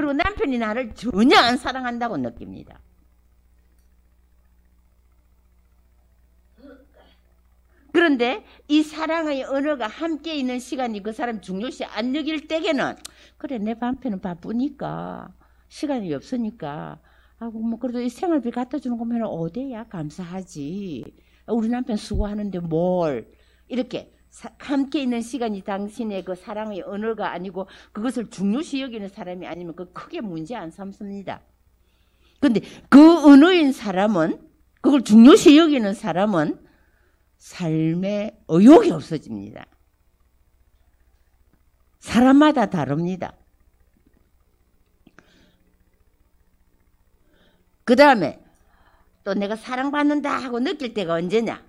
그리고 남편이 나를 전혀 안 사랑한다고 느낍니다. 그런데 이 사랑의 언어가 함께 있는 시간이 그 사람 중요시 안 여길 때에는 그래 내 남편은 바쁘니까 시간이 없으니까 아이고 뭐 그래도 이 생활비 갖다 주는 거면 어디야 감사하지. 우리 남편 수고하는데 뭘 이렇게 함께 있는 시간이 당신의 그 사랑의 언어가 아니고 그것을 중요시 여기는 사람이 아니면 그 크게 문제 안 삼습니다. 그런데 그 언어인 사람은 그걸 중요시 여기는 사람은 삶에 의욕이 없어집니다. 사람마다 다릅니다. 그 다음에 또 내가 사랑받는다 하고 느낄 때가 언제냐?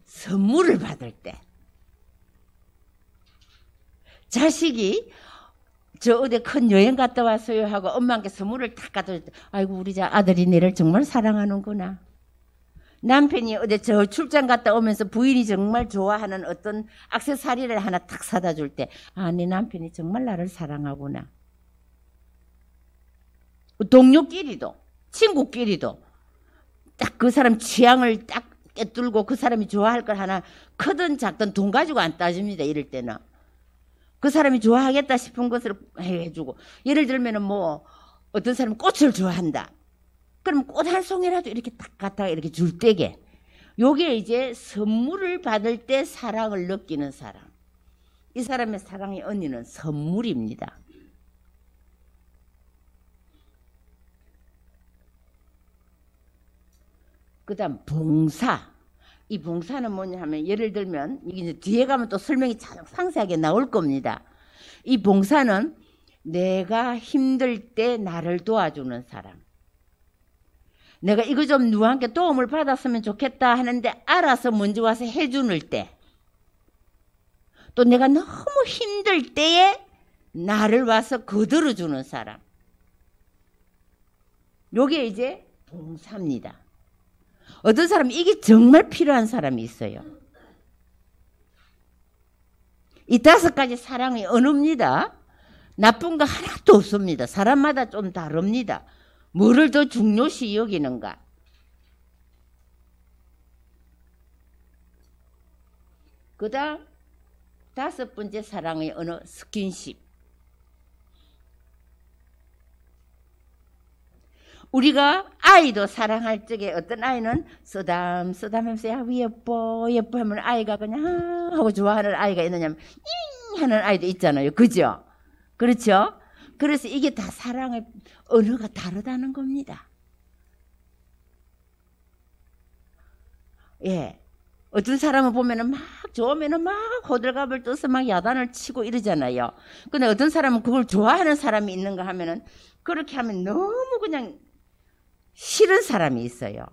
선물을 받을 때. 자식이 저 어디 큰 여행 갔다 왔어요 하고 엄마한테 선물을 탁 갖다 줄 때 아이고 우리 아들이 너를 정말 사랑하는구나. 남편이 어디 저 출장 갔다 오면서 부인이 정말 좋아하는 어떤 액세서리를 하나 탁 사다 줄 때 아, 내 남편이 정말 나를 사랑하구나. 동료끼리도 친구끼리도 딱 그 사람 취향을 딱 꿰뚫고 그 사람이 좋아할 걸 하나 크든 작든 돈 가지고 안 따집니다. 이럴 때는. 그 사람이 좋아하겠다 싶은 것을 해주고 예를 들면 뭐 어떤 사람은 꽃을 좋아한다. 그럼 꽃 한 송이라도 이렇게 딱 갖다가 이렇게 줄 때게 요게 이제 선물을 받을 때 사랑을 느끼는 사람. 이 사람의 사랑의 언니는 선물입니다. 그 다음 봉사. 이 봉사는 뭐냐 하면 예를 들면 이게 이제 뒤에 가면 또 설명이 참 상세하게 나올 겁니다. 이 봉사는 내가 힘들 때 나를 도와주는 사람. 내가 이거 좀 누구한테 도움을 받았으면 좋겠다 하는데 알아서 먼저 와서 해주는 때. 또 내가 너무 힘들 때에 나를 와서 거들어주는 사람. 요게 이제 봉사입니다. 어떤 사람은 이게 정말 필요한 사람이 있어요. 이 5가지 사랑의 언어입니다. 나쁜 거 하나도 없습니다. 사람마다 좀 다릅니다. 뭐를 더 중요시 여기는가. 그 다음 5번째 사랑의 언어 스킨십. 우리가 아이도 사랑할 적에 어떤 아이는 쓰담쓰담하면서 야 예뻐 예뻐 하면 아이가 그냥 하고 좋아하는 아이가 있느냐면 잉 하는 아이도 있잖아요. 그죠? 그렇죠? 그래서 이게 다 사랑의 언어가 다르다는 겁니다. 예. 어떤 사람은 보면은 막 좋으면은 막 호들갑을 떠서 막 야단을 치고 이러잖아요. 근데 어떤 사람은 그걸 좋아하는 사람이 있는가 하면은 그렇게 하면 너무 그냥 싫은 사람이 있어요.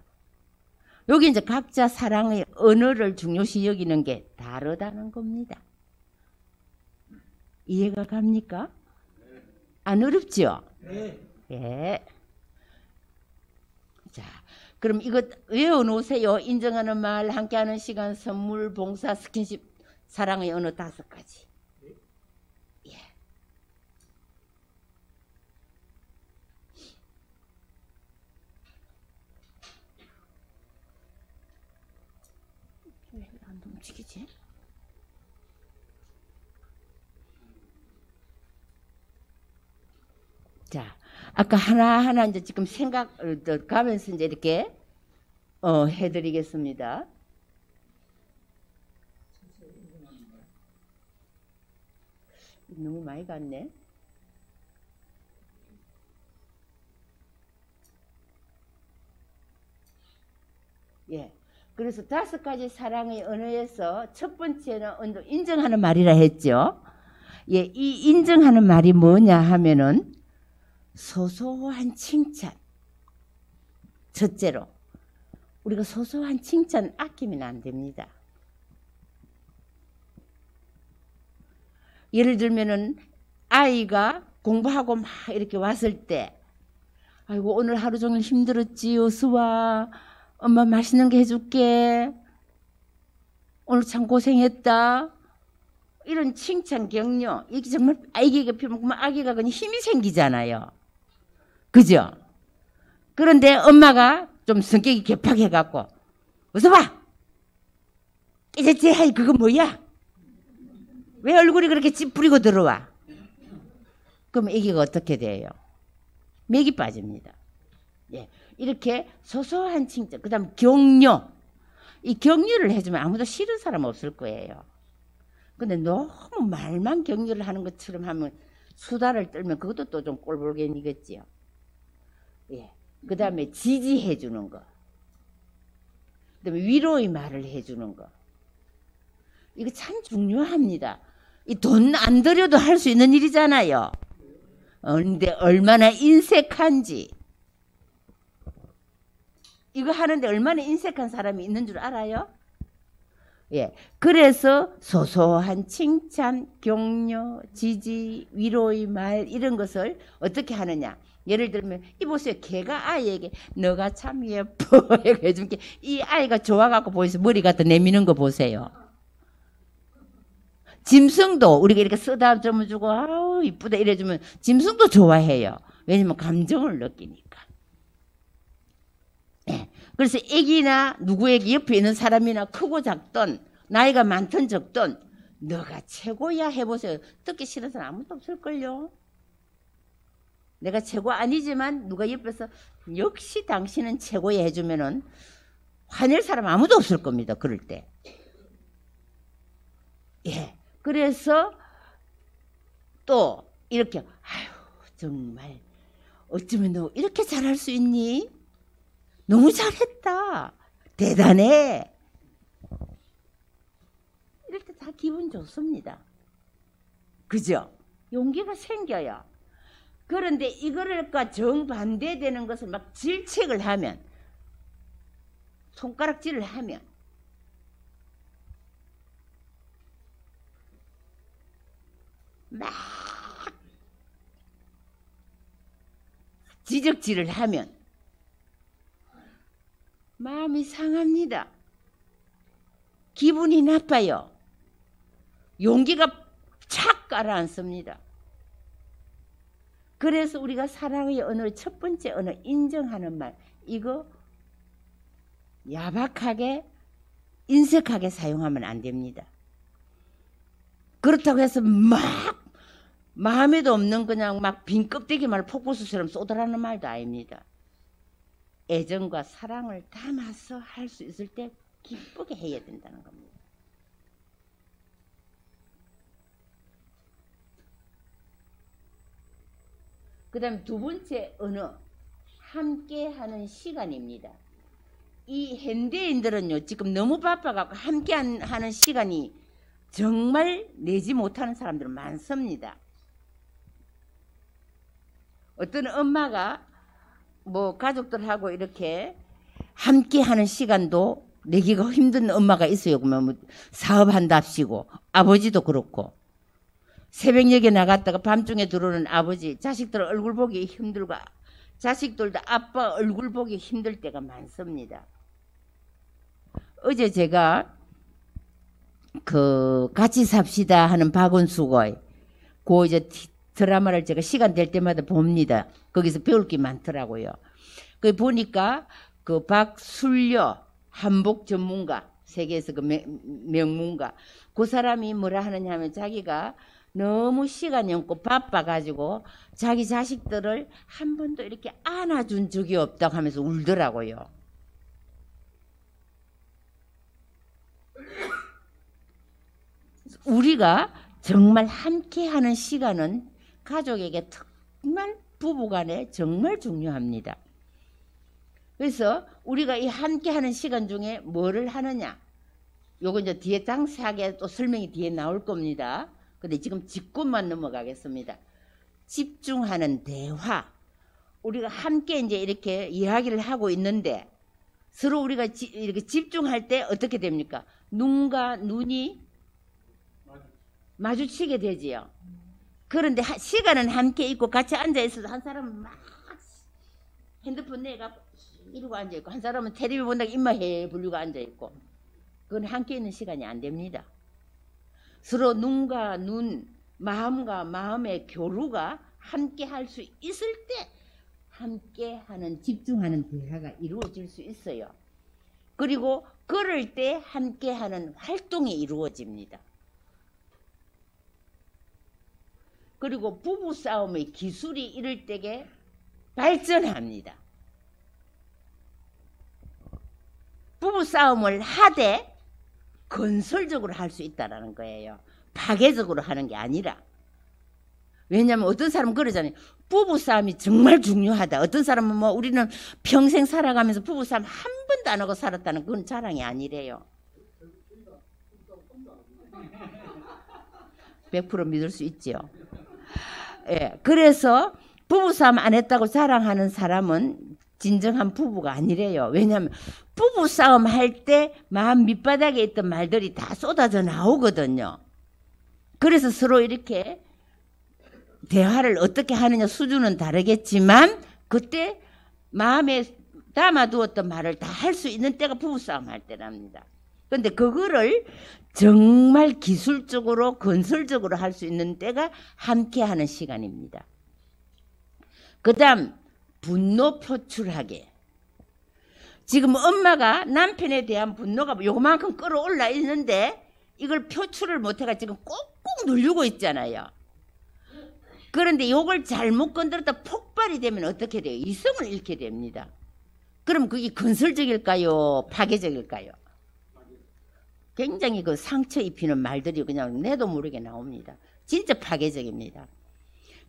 여기 이제 각자 사랑의 언어를 중요시 여기는 게 다르다는 겁니다. 이해가 갑니까? 안 어렵죠? 네. 예. 자, 그럼 이거 외워놓으세요. 인정하는 말, 함께하는 시간, 선물, 봉사, 스킨십, 사랑의 언어 5가지. 예. 왜 안 움직이지? 자, 아까 하나하나 이제 지금 생각 가면서 이제 이렇게 해드리겠습니다. 너무 많이 갔네. 예. 그래서 5가지 사랑의 언어에서 첫 번째는 인정하는 말이라 했죠. 예, 이 인정하는 말이 뭐냐 하면은 소소한 칭찬. 첫째로 우리가 소소한 칭찬 아끼면 안 됩니다. 예를 들면은 아이가 공부하고 막 이렇게 왔을 때 아이고 오늘 하루 종일 힘들었지 어서 와 엄마 맛있는 거 해줄게 오늘 참 고생했다 이런 칭찬 격려 이게 정말 아기가 필요하면 아기가 그냥 힘이 생기잖아요. 그죠? 그런데 엄마가 좀 성격이 개팍해갖고 어서 봐! 깨졌지? 하이 그거 뭐야? 왜 얼굴이 그렇게 찌푸리고 들어와? 그럼 애기가 어떻게 돼요? 맥이 빠집니다. 예, 이렇게 소소한 칭찬, 그 다음 격려. 이 격려를 해주면 아무도 싫은 사람 없을 거예요. 근데 너무 말만 격려를 하는 것처럼 하면 수다를 떨면 그것도 또 좀 꼴불견이겠지요. 예, 그 다음에 지지해 주는 거. 그 다음에 위로의 말을 해주는 거. 이거 참 중요합니다. 이 돈 안 들여도 할 수 있는 일이잖아요. 근데 얼마나 인색한지. 이거 하는데 얼마나 인색한 사람이 있는 줄 알아요? 예. 그래서 소소한 칭찬, 격려, 지지, 위로의 말 이런 것을 어떻게 하느냐. 예를 들면 이보세요. 걔가 아이에게 너가 참 예뻐 해준 게 이 아이가 좋아갖고 보이서 머리 갖다 내미는 거 보세요. 짐승도 우리가 이렇게 쓰다듬어 주고 아우 이쁘다 이래주면 짐승도 좋아해요. 왜냐면 감정을 느끼니까. 네. 그래서 애기나 누구에게 옆에 있는 사람이나 크고 작든 나이가 많든 적든 너가 최고야 해보세요. 듣기 싫은 사람 아무도 없을걸요. 내가 최고 아니지만 누가 옆에서 역시 당신은 최고야 해주면은 화낼 사람 아무도 없을 겁니다. 그럴 때. 예. 그래서 또 이렇게 아유 정말 어쩌면 너 이렇게 잘할 수 있니? 너무 잘했다. 대단해. 이럴 때 다 기분 좋습니다. 그죠? 용기가 생겨요. 그런데 이거를과 정반대되는 것을 막 질책을 하면 손가락질을 하면 막 지적질을 하면 마음이 상합니다. 기분이 나빠요. 용기가 착 가라앉습니다. 그래서 우리가 사랑의 언어의 첫 번째 언어 인정하는 말 이거 야박하게 인색하게 사용하면 안 됩니다. 그렇다고 해서 막 마음에도 없는 그냥 막 빈 껍데기 말 폭포수처럼 쏟아라는 말도 아닙니다. 애정과 사랑을 담아서 할 수 있을 때 기쁘게 해야 된다는 겁니다. 그 다음 두 번째 언어 함께하는 시간입니다. 이 현대인들은요 지금 너무 바빠갖고 함께하는 시간이 정말 내지 못하는 사람들은 많습니다. 어떤 엄마가 뭐 가족들하고 이렇게 함께하는 시간도 내기가 힘든 엄마가 있어요. 그러면 뭐 사업한답시고 아버지도 그렇고 새벽녘에 나갔다가 밤중에 들어오는 아버지 자식들 얼굴 보기 힘들고 자식들도 아빠 얼굴 보기 힘들 때가 많습니다. 어제 제가 그 같이 삽시다 하는 박원숙의 그 이제 드라마를 제가 시간 될 때마다 봅니다. 거기서 배울 게 많더라고요. 그 보니까 그 박술려 한복 전문가 세계에서 그 명문가 그 사람이 뭐라 하느냐 하면 자기가 너무 시간이 없고 바빠가지고 자기 자식들을 한 번도 이렇게 안아준 적이 없다고 하면서 울더라고요. 우리가 정말 함께하는 시간은 가족에게 정말 부부간에 정말 중요합니다. 그래서 우리가 이 함께하는 시간 중에 뭐를 하느냐 요거 이제 뒤에 장세하게 또 설명이 뒤에 나올 겁니다. 근데 지금 짚고만 넘어가겠습니다. 집중하는 대화. 우리가 함께 이제 이렇게 이야기를 하고 있는데 서로 우리가 이렇게 집중할 때 어떻게 됩니까? 눈과 눈이 마주치게 되지요. 그런데 시간은 함께 있고 같이 앉아 있어도 한 사람은 막 핸드폰 내갖고 이러고 앉아 있고 한 사람은 텔레비 본다고 입만 해 불리고 앉아 있고 그건 함께 있는 시간이 안 됩니다. 서로 눈과 눈, 마음과 마음의 교류가 함께 할 수 있을 때 함께하는 집중하는 대화가 이루어질 수 있어요. 그리고 그럴 때 함께하는 활동이 이루어집니다. 그리고 부부싸움의 기술이 이럴 때에 발전합니다. 부부싸움을 하되 건설적으로 할 수 있다는 거예요. 파괴적으로 하는 게 아니라. 왜냐하면 어떤 사람은 그러잖아요. 부부싸움이 정말 중요하다. 어떤 사람은 뭐 우리는 평생 살아가면서 부부싸움 한 번도 안 하고 살았다는 그건 자랑이 아니래요. 100% 믿을 수 있죠. 예, 그래서 부부싸움 안 했다고 자랑하는 사람은 진정한 부부가 아니래요. 왜냐하면 부부싸움 할 때 마음 밑바닥에 있던 말들이 다 쏟아져 나오거든요. 그래서 서로 이렇게 대화를 어떻게 하느냐 수준은 다르겠지만 그때 마음에 담아두었던 말을 다 할 수 있는 때가 부부싸움 할 때랍니다. 그런데 그거를 정말 기술적으로 건설적으로 할 수 있는 때가 함께하는 시간입니다. 그 다음 분노 표출하게. 지금 엄마가 남편에 대한 분노가 요만큼 끌어올라 있는데 이걸 표출을 못해가 지금 꾹꾹 누르고 있잖아요. 그런데 이걸 잘못 건드렸다 폭발이 되면 어떻게 돼요? 이성을 잃게 됩니다. 그럼 그게 건설적일까요? 파괴적일까요? 굉장히 그 상처 입히는 말들이 그냥 내도 모르게 나옵니다. 진짜 파괴적입니다.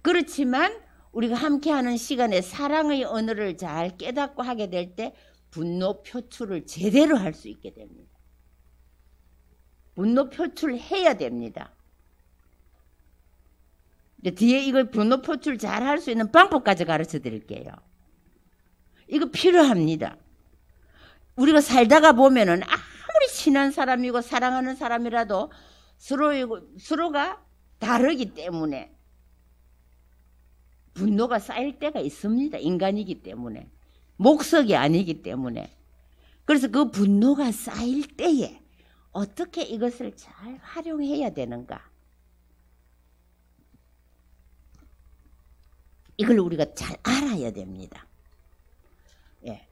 그렇지만 우리가 함께하는 시간에 사랑의 언어를 잘 깨닫고 하게 될 때 분노 표출을 제대로 할 수 있게 됩니다. 분노 표출해야 됩니다. 뒤에 이걸 분노 표출 잘 할 수 있는 방법까지 가르쳐 드릴게요. 이거 필요합니다. 우리가 살다가 보면은 아무리 친한 사람이고 사랑하는 사람이라도 서로가 다르기 때문에 분노가 쌓일 때가 있습니다. 인간이기 때문에. 목석이 아니기 때문에. 그래서 그 분노가 쌓일 때에 어떻게 이것을 잘 활용해야 되는가. 이걸 우리가 잘 알아야 됩니다. 예.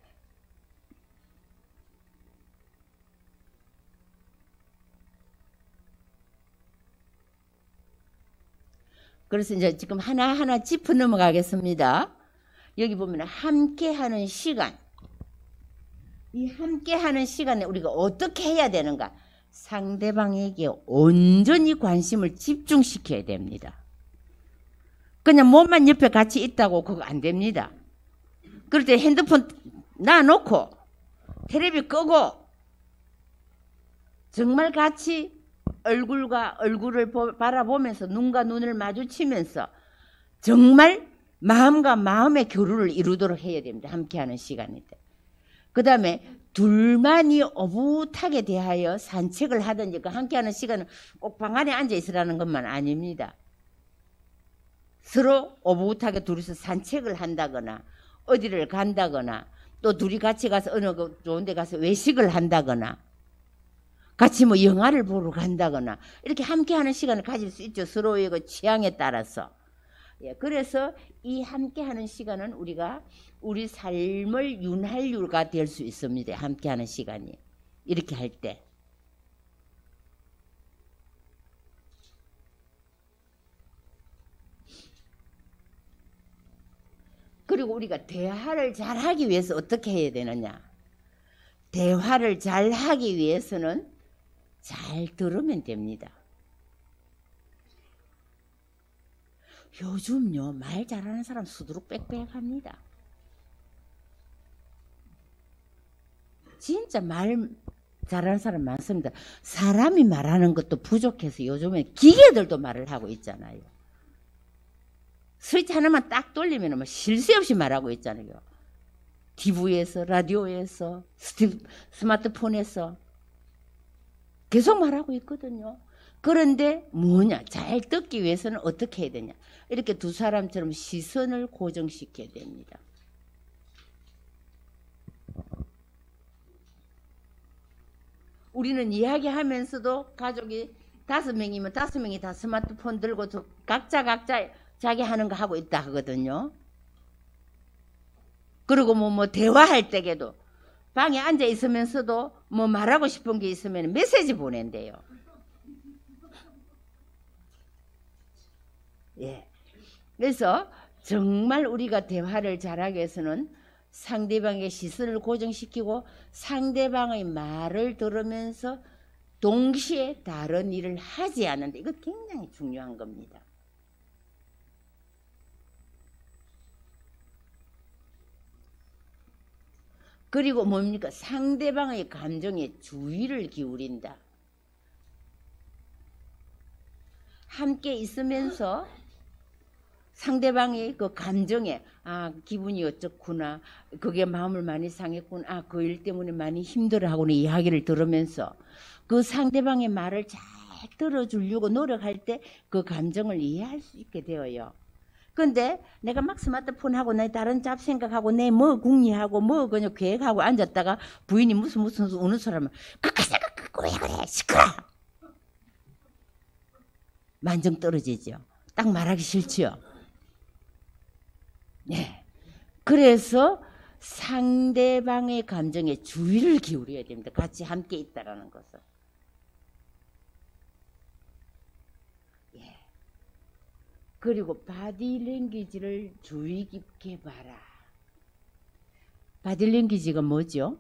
그래서 이제 지금 하나하나 짚어 넘어가겠습니다. 여기 보면 함께하는 시간. 이 함께하는 시간에 우리가 어떻게 해야 되는가? 상대방에게 온전히 관심을 집중시켜야 됩니다. 그냥 몸만 옆에 같이 있다고 그거 안 됩니다. 그럴 때 핸드폰 놔놓고 텔레비 끄고 정말 같이 얼굴과 얼굴을 바라보면서 눈과 눈을 마주치면서 정말 마음과 마음의 교류를 이루도록 해야 됩니다. 함께하는 시간일 때. 그 다음에 둘만이 오붓하게 대하여 산책을 하든지 그 함께하는 시간은 꼭 방 안에 앉아 있으라는 것만 아닙니다. 서로 오붓하게 둘이서 산책을 한다거나 어디를 간다거나 또 둘이 같이 가서 어느 좋은 데 가서 외식을 한다거나 같이 뭐 영화를 보러 간다거나 이렇게 함께하는 시간을 가질 수 있죠. 서로의 그 취향에 따라서. 예, 그래서 이 함께하는 시간은 우리가 우리 삶을 윤활유가 될 수 있습니다. 함께하는 시간이. 이렇게 할 때. 그리고 우리가 대화를 잘하기 위해서 어떻게 해야 되느냐. 대화를 잘하기 위해서는 잘 들으면 됩니다. 요즘요 말 잘하는 사람 수두룩 빽빽합니다. 진짜 말 잘하는 사람 많습니다. 사람이 말하는 것도 부족해서 요즘에 기계들도 말을 하고 있잖아요. 스위치 하나만 딱 돌리면 뭐 쉴 새 없이 말하고 있잖아요. TV에서 라디오에서 스마트폰에서 계속 말하고 있거든요. 그런데 뭐냐? 잘 듣기 위해서는 어떻게 해야 되냐? 이렇게 두 사람처럼 시선을 고정시켜야 됩니다. 우리는 이야기하면서도 가족이 5명이면 5명이 다 스마트폰 들고 각자 자기 하는 거 하고 있다 하거든요. 그리고 뭐 대화할 때에도 방에 앉아 있으면서도 뭐 말하고 싶은 게 있으면 메시지 보낸대요. 예. 그래서 정말 우리가 대화를 잘하기 위해서는 상대방의 시선을 고정시키고 상대방의 말을 들으면서 동시에 다른 일을 하지 않는다. 이거 굉장히 중요한 겁니다. 그리고 뭡니까? 상대방의 감정에 주의를 기울인다. 함께 있으면서 상대방의 그 감정에 기분이 어쩌구나, 그게 마음을 많이 상했구나, 그 일 때문에 많이 힘들어하고는 이야기를 들으면서 그 상대방의 말을 잘 들어주려고 노력할 때 그 감정을 이해할 수 있게 되어요. 근데 내가 막 스마트폰하고 내 다른 잡생각하고 내 뭐 궁리하고 뭐 그냥 계획하고 앉았다가 부인이 무슨 우는 사람은 그까 생각하고 왜 그래 시끄러, 만정 떨어지죠. 딱 말하기 싫지요. 네. 그래서 상대방의 감정에 주의를 기울여야 됩니다. 같이 함께 있다라는 것은. 예. 그리고 바디랭귀지를 주의 깊게 봐라. 바디랭귀지가 뭐죠?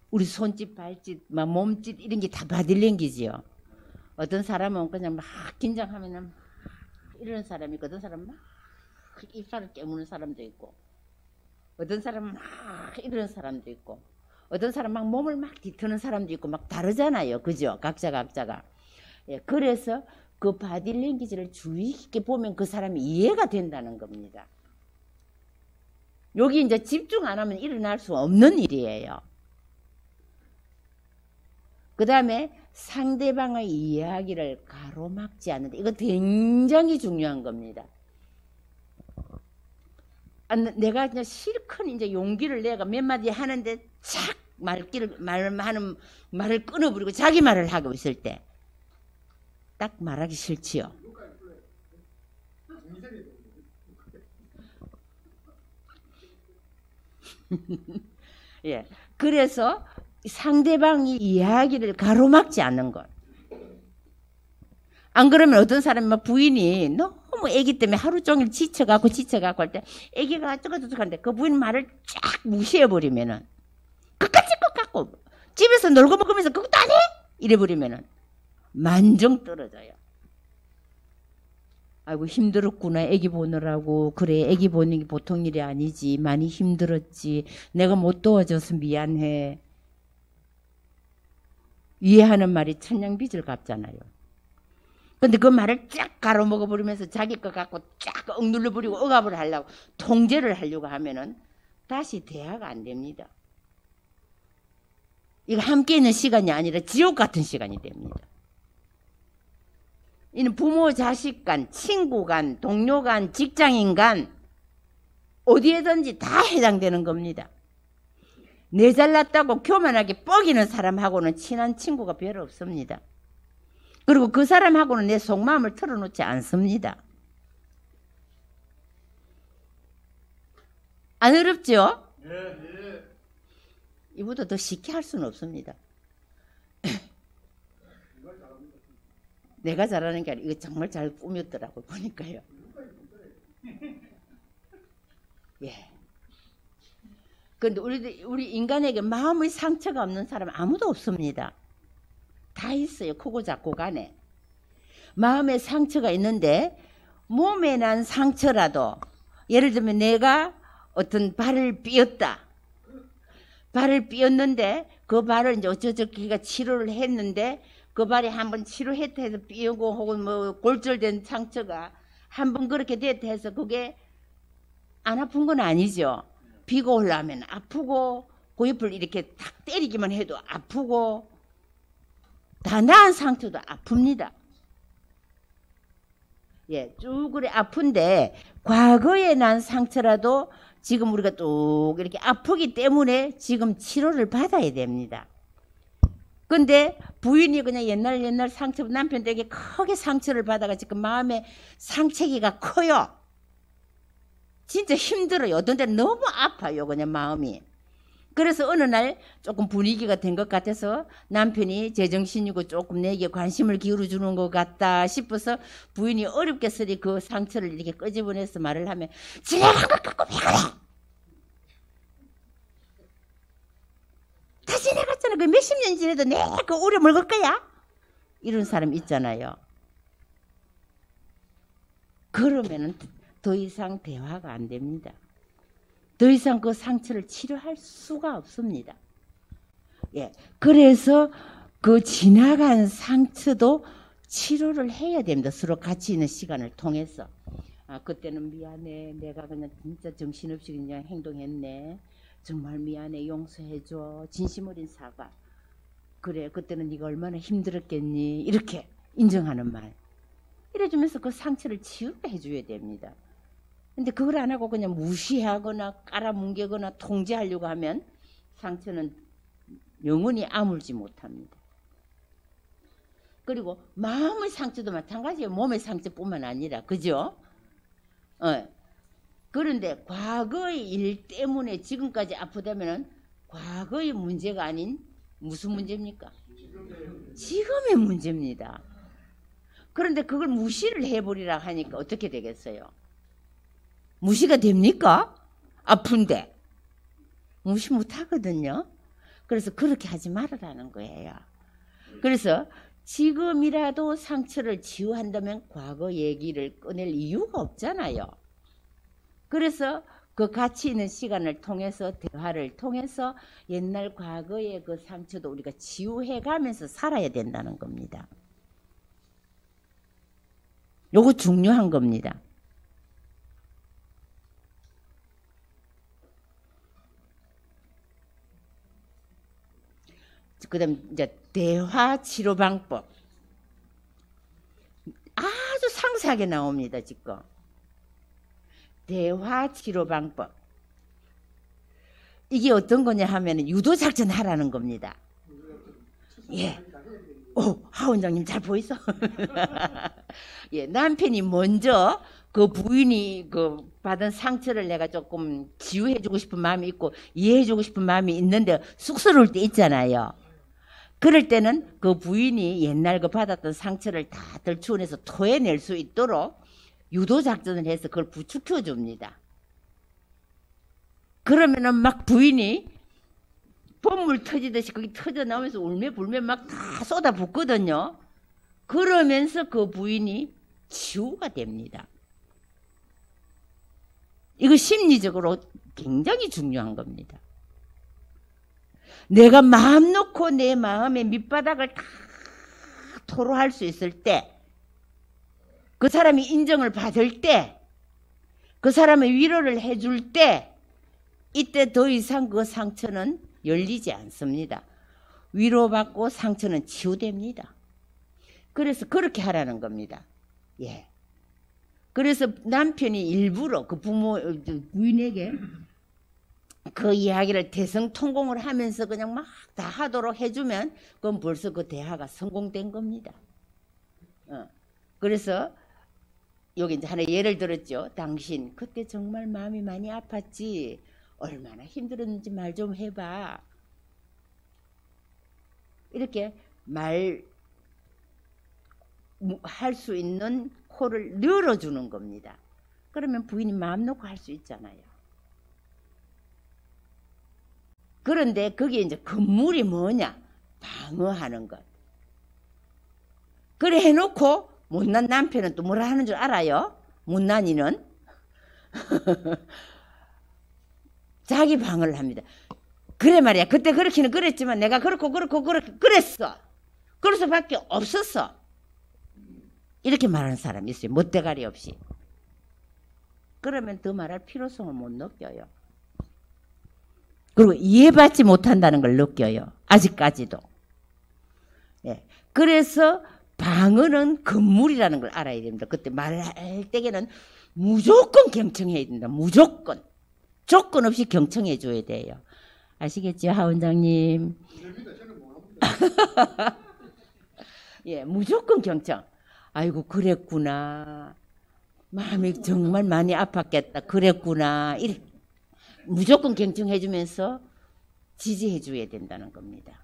우리 손짓, 발짓, 막 몸짓 이런 게 다 바디랭귀지요. 어떤 사람은 그냥 막 긴장하면은 막 이러는 사람이 있고, 어떤 사람은 막 입살을 깨무는 사람도 있고, 어떤 사람은 막 이러는 사람도 있고, 어떤 사람은 막 몸을 막 뒤트는 사람도 있고, 막 다르잖아요. 그죠? 각자가. 예, 그래서 그 바디랭귀지를 주의 깊게 보면 그 사람이 이해가 된다는 겁니다. 여기 이제 집중 안 하면 일어날 수 없는 일이에요. 그 다음에 상대방의 이야기를 가로막지 않는다. 이거 굉장히 중요한 겁니다. 내가 그냥 실컷 이제 용기를 내가 몇 마디 하는데 착 말을 끊어버리고 자기 말을 하고 있을 때 딱 말하기 싫지요. 예. 그래서 상대방이 이야기를 가로막지 않는 것. 안 그러면 어떤 사람이 막 부인이 너무 애기 때문에 하루 종일 지쳐갖고 할 때 애기가 어쩌고저쩌고 하는데 그 부인 말을 쫙 무시해버리면은 끝까지 것 같고 집에서 놀고 먹으면서 그것도 안 해? 이래버리면은 만정 떨어져요. 아이고 힘들었구나 애기 보느라고. 그래 애기 보는 게 보통 일이 아니지. 많이 힘들었지. 내가 못 도와줘서 미안해. 이해하는 말이 천냥빚을 갚잖아요. 근데 그 말을 쫙 가로먹어버리면서 자기 것 갖고 쫙 억눌러버리고 억압을 하려고 통제를 하려고 하면은 다시 대화가 안 됩니다. 이거 함께 있는 시간이 아니라 지옥 같은 시간이 됩니다. 이는 부모 자식 간, 친구 간, 동료 간, 직장인 간 어디에든지 다 해당되는 겁니다. 내 잘났다고 교만하게 뻐기는 사람하고는 친한 친구가 별로 없습니다. 그리고 그 사람하고는 내 속마음을 털어놓지 않습니다. 안 어렵죠? 네. 이보다 더 쉽게 할 수는 없습니다. 내가 잘하는 게 아니라 이거 정말 잘 꾸몄더라고요. 보니까요. 예. 그런데 우리 인간에게 마음의 상처가 없는 사람 아무도 없습니다. 다 있어요. 크고 작고 간에. 마음에 상처가 있는데 몸에 난 상처라도 예를 들면 내가 어떤 발을 삐었다. 발을 삐었는데 그 발을 이제 어쩌저쩌기가 치료를 했는데 그 발이 한번 치료했다 해서 삐고 혹은 뭐 골절된 상처가 한번 그렇게 됐다 해서 그게 안 아픈 건 아니죠. 비가 올라오면 아프고 그 옆을 이렇게 탁 때리기만 해도 아프고 다 나은 상처도 아픕니다. 예, 쭉 그래 아픈데 과거에 난 상처라도 지금 우리가 또 이렇게 아프기 때문에 지금 치료를 받아야 됩니다. 근데 부인이 그냥 옛날 상처 남편에게 크게 상처를 받아가 지금 마음에 상처기가 커요. 진짜 힘들어요. 어떤 때는 너무 아파요. 그냥 마음이. 그래서 어느 날 조금 분위기가 된 것 같아서 남편이 제정신이고 조금 내게 관심을 기울여주는 것 같다 싶어서 부인이 어렵게 쓰리 그 상처를 이렇게 끄집어내서 말을 하면 지가 한 것 갖고 왜 그래? 다 지나갔잖아. 그 몇십 년 지나도 내가 그 오래 먹을 거야? 이런 사람 있잖아요. 그러면은 더 이상 대화가 안 됩니다. 더 이상 그 상처를 치료할 수가 없습니다. 예. 그래서 그 지나간 상처도 치료를 해야 됩니다. 서로 같이 있는 시간을 통해서. 아, 그때는 미안해. 내가 그냥 진짜 정신없이 그냥 행동했네. 정말 미안해. 용서해줘. 진심 어린 사과. 그래. 그때는 네가 얼마나 힘들었겠니. 이렇게 인정하는 말. 이래주면서 그 상처를 치유를 해줘야 됩니다. 근데 그걸 안 하고 그냥 무시하거나 깔아뭉개거나 통제하려고 하면 상처는 영원히 아물지 못합니다. 그리고 마음의 상처도 마찬가지예요. 몸의 상처뿐만 아니라. 그죠? 그런데 과거의 일 때문에 지금까지 아프다면 과거의 문제가 아닌 무슨 문제입니까? 지금의 문제입니다. 그런데 그걸 무시를 해버리라 하니까 어떻게 되겠어요? 무시가 됩니까? 아픈데. 무시 못하거든요. 그래서 그렇게 하지 말으라는 거예요. 그래서 지금이라도 상처를 치유한다면 과거 얘기를 꺼낼 이유가 없잖아요. 그래서 그 같이 있는 시간을 통해서 대화를 통해서 옛날 과거의 그 상처도 우리가 치유해 가면서 살아야 된다는 겁니다. 요거 중요한 겁니다. 그 다음 이제 대화 치료 방법. 아주 상세하게 나옵니다, 지금. 대화 치료 방법. 이게 어떤 거냐 하면 유도작전 하라는 겁니다. 예. 오, 하 원장님 잘 보이소? 예, 남편이 먼저 그 부인이 그 받은 상처를 내가 조금 치유해주고 싶은 마음이 있고 이해해주고 싶은 마음이 있는데 쑥스러울 때 있잖아요. 그럴 때는 그 부인이 옛날 그 받았던 상처를 다 덜추어내서 토해낼 수 있도록 유도작전을 해서 그걸 부추겨 줍니다. 그러면은 막 부인이 봇물 터지듯이 거기 터져 나오면서 울며불며 막 다 쏟아붓거든요. 그러면서 그 부인이 치유가 됩니다. 이거 심리적으로 굉장히 중요한 겁니다. 내가 마음 놓고 내 마음의 밑바닥을 다 토로할 수 있을 때, 그 사람이 인정을 받을 때, 그 사람의 위로를 해줄 때, 이때 더 이상 그 상처는 열리지 않습니다. 위로받고 상처는 치유됩니다. 그래서 그렇게 하라는 겁니다. 예. 그래서 남편이 일부러 그 부인에게 그 이야기를 대성통공을 하면서 그냥 막 다 하도록 해주면 그건 벌써 그 대화가 성공된 겁니다. 그래서 여기 이제 하나 예를 들었죠. 당신 그때 정말 마음이 많이 아팠지. 얼마나 힘들었는지 말 좀 해봐. 이렇게 말할 수 있는 코를 늘어주는 겁니다. 그러면 부인이 마음 놓고 할 수 있잖아요. 그런데 거기에 이제 건물이 뭐냐? 방어하는 것. 그래 해놓고 못난 남편은 또 뭐라 하는 줄 알아요? 못난이는 자기 방어를 합니다. 그래 말이야. 그때 그렇기는 그랬지만 내가 그렇고 그랬어. 그럴 수밖에 없었어. 이렇게 말하는 사람이 있어요. 멋대가리 없이. 그러면 더 말할 필요성을 못 느껴요. 그리고 이해받지 못한다는 걸 느껴요. 아직까지도. 예. 그래서 방어는 건물이라는 걸 알아야 됩니다. 그때 말할 때에는 무조건 경청해야 된다. 무조건. 조건 없이 경청해 줘야 돼요. 아시겠죠, 하 원장님? 예, 무조건 경청. 아이고 그랬구나. 마음이 정말 많이 아팠겠다. 그랬구나. 이렇게 무조건 경청해주면서 지지해줘야 된다는 겁니다.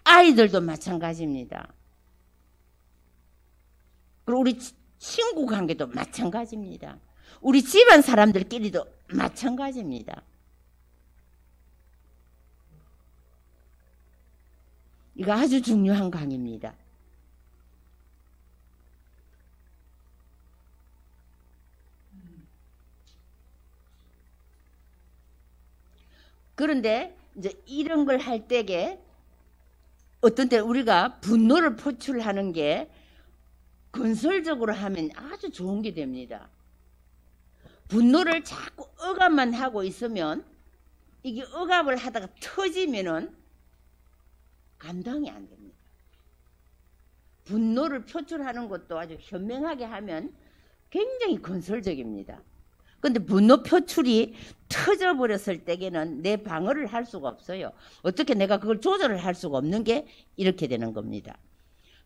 아이들도 마찬가지입니다. 그리고 우리 친구 관계도 마찬가지입니다. 우리 집안 사람들끼리도 마찬가지입니다. 이거 아주 중요한 강의입니다. 그런데 이제 이런 걸 할 때에 어떤 때 우리가 분노를 표출하는 게 건설적으로 하면 아주 좋은 게 됩니다. 분노를 자꾸 억압만 하고 있으면 이게 억압을 하다가 터지면은 감당이 안 됩니다. 분노를 표출하는 것도 아주 현명하게 하면 굉장히 건설적입니다. 근데 분노 표출이 터져버렸을 때에는 내 방어를 할 수가 없어요. 어떻게 내가 그걸 조절을 할 수가 없는 게 이렇게 되는 겁니다.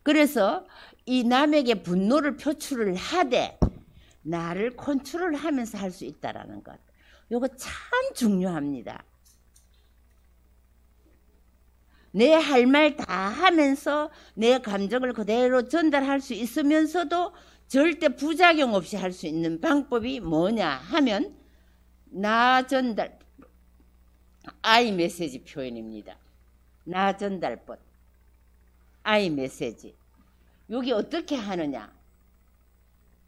그래서 이 남에게 분노를 표출을 하되 나를 컨트롤하면서 할 수 있다라는 것. 이거 참 중요합니다. 내 할 말 다 하면서 내 감정을 그대로 전달할 수 있으면서도 절대 부작용 없이 할 수 있는 방법이 뭐냐 하면 나 전달, I 메시지 표현입니다. 나 전달법, I 메시지. 여기 어떻게 하느냐?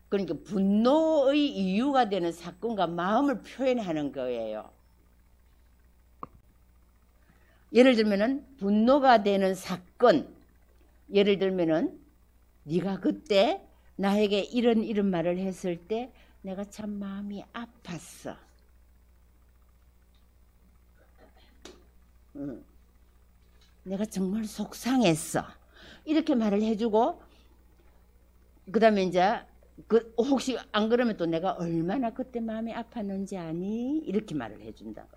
그러니까 분노의 이유가 되는 사건과 마음을 표현하는 거예요. 예를 들면은 분노가 되는 사건, 예를 들면은 네가 그때 나에게 이런 말을 했을 때 내가 참 마음이 아팠어. 내가 정말 속상했어. 이렇게 말을 해주고 그 다음에 이제 혹시 안 그러면 또 내가 얼마나 그때 마음이 아팠는지 아니? 이렇게 말을 해준다.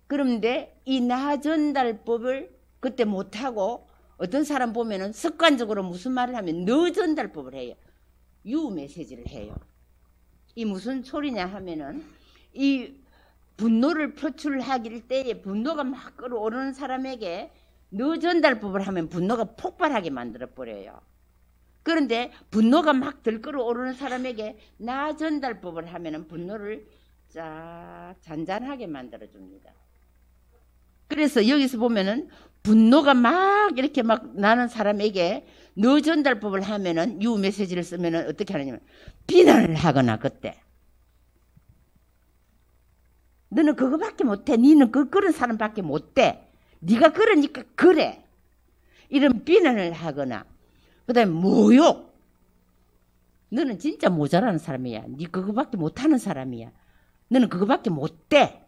그런데 이 나 전달법을 그때 못하고 어떤 사람 보면은 습관적으로 무슨 말을 하면 너 전달법을 해요. 유 메시지를 해요. 이 무슨 소리냐 하면은 이 분노를 표출하길 때에 분노가 막 끌어오르는 사람에게 너 전달법을 하면 분노가 폭발하게 만들어 버려요. 그런데 분노가 막 들끓어오르는 사람에게 나 전달법을 하면은 분노를 쫙 잔잔하게 만들어 줍니다. 그래서 여기서 보면은 분노가 막 이렇게 막 나는 사람에게 너 전달법을 하면은 유 메시지를 쓰면은 어떻게 하느냐면 비난을 하거나 그때 너는 그거밖에 못해. 니는 그런 사람밖에 못돼. 네가 그러니까 그래. 이런 비난을 하거나 그 다음에 모욕. 너는 진짜 모자라는 사람이야. 네 그거밖에 못하는 사람이야. 너는 그거밖에 못돼.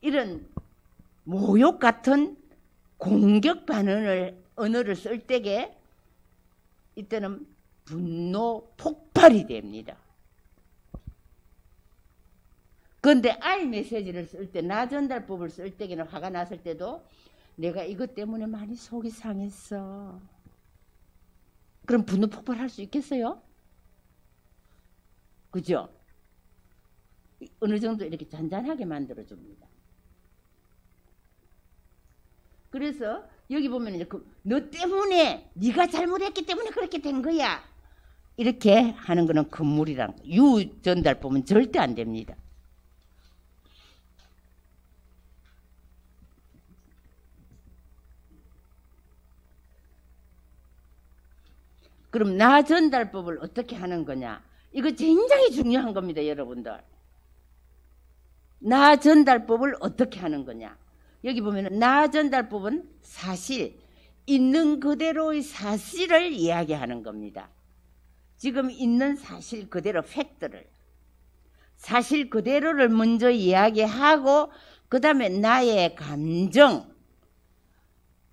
이런 모욕 같은 공격 반응을 언어를 쓸 때에 이때는 분노 폭발이 됩니다. 그런데 I 메시지를 쓸 때, 나 전달법을 쓸 때에는 화가 났을 때도 내가 이것 때문에 많이 속이 상했어. 그럼 분노 폭발할 수 있겠어요? 그죠? 어느 정도 이렇게 잔잔하게 만들어줍니다. 그래서 여기 보면 이제 너 때문에 네가 잘못했기 때문에 그렇게 된 거야. 이렇게 하는 거는 금물이랑 유 전달법은 절대 안 됩니다. 그럼 나 전달법을 어떻게 하는 거냐? 이거 굉장히 중요한 겁니다, 여러분들. 나 전달법을 어떻게 하는 거냐? 여기 보면 나 전달법은 사실, 있는 그대로의 사실을 이야기하는 겁니다. 지금 있는 사실 그대로 팩트를, 사실 그대로를 먼저 이야기하고 그 다음에 나의 감정,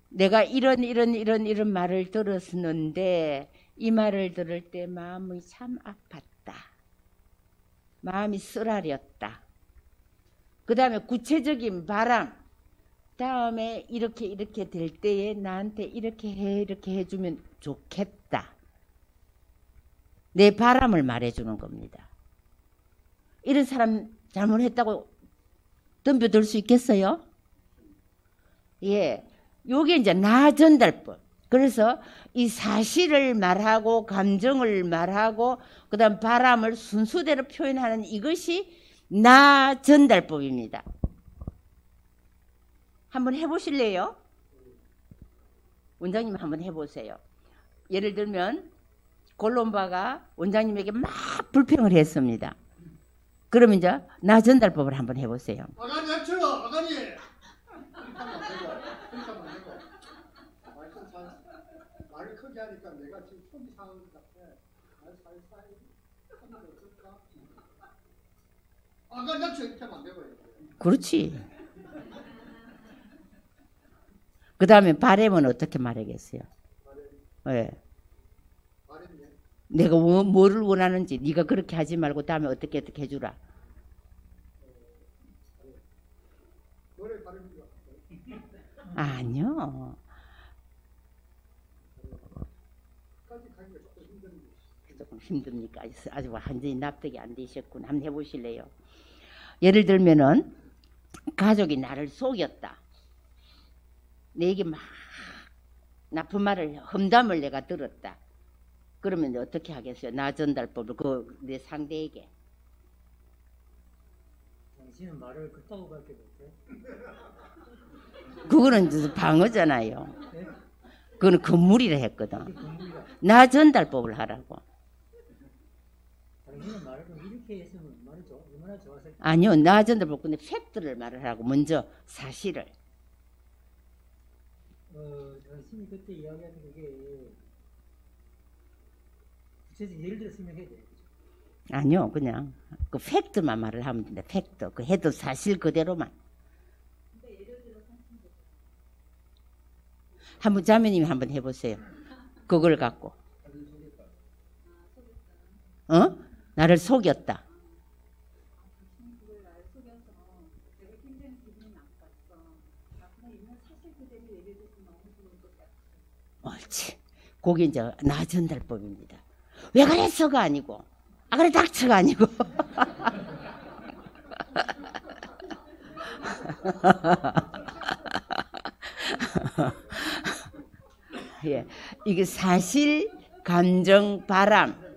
내가 이런 말을 들었는데 이 말을 들을 때 마음이 참 아팠다. 마음이 쓰라렸다. 그 다음에 구체적인 바람, 다음에 이렇게 될 때에 나한테 이렇게 해주면 좋겠다. 내 바람을 말해주는 겁니다. 이런 사람 잘못했다고 덤벼들 수 있겠어요? 예, 요게 이제 나 전달법. 그래서 이 사실을 말하고 감정을 말하고 그다음 바람을 순수대로 표현하는 이것이 나 전달법입니다. 한번 해보실래요? 원장님 한번 해보세요. 예를 들면 골롬바가 원장님에게 막 불평을 했습니다. 그러면 이제 나 전달법을 한번 해보세요. 아가리 합쳐! 아가리! 말을 크게 하니까 내가 지금 손이 상한 것 같아. 말 사이사이 하면 어떨까? 아가리 합쳐! 이렇게 하면 안 되고요. 그렇지. 그 다음에 바램은 어떻게 말하겠어요? 네. 내가 뭐를 원하는지 네가 그렇게 하지 말고 다음에 어떻게 해주라. 아니요. 조금 힘듭니까? 아주 완전히 납득이 안 되셨군. 한번 해보실래요? 예를 들면은 가족이 나를 속였다. 내게 막 나쁜 말을 험담을 내가 들었다. 그러면 어떻게 하겠어요? 나 전달법을 내 상대에게. 당신은 말을 그따구밖에 못해? 그거는 방어잖아요. 네? 그거는 건물이라 했거든. 나 전달법을 하라고. 당신은 말을 이렇게 했으면 얼마나 좋았을까? 아니요. 나 전달법 근데 팩트를 말을 하고 먼저 사실을. 당신이 그때 이야기하던 그게 구체적인 예를 들어 설명해야 돼요. 아니요. 그냥 그 팩트만 말을 하면 된다. 팩트. 그 해도 사실 그대로만. 한번 자매님이 한번 해보세요. 그걸 갖고. 어? 나를 속였다. 옳지. 그게 이제 나 전달법입니다. 왜 그랬어가 아니고, 아 그래 닥쳐가 아니고. 예, 이게 사실, 감정, 바람.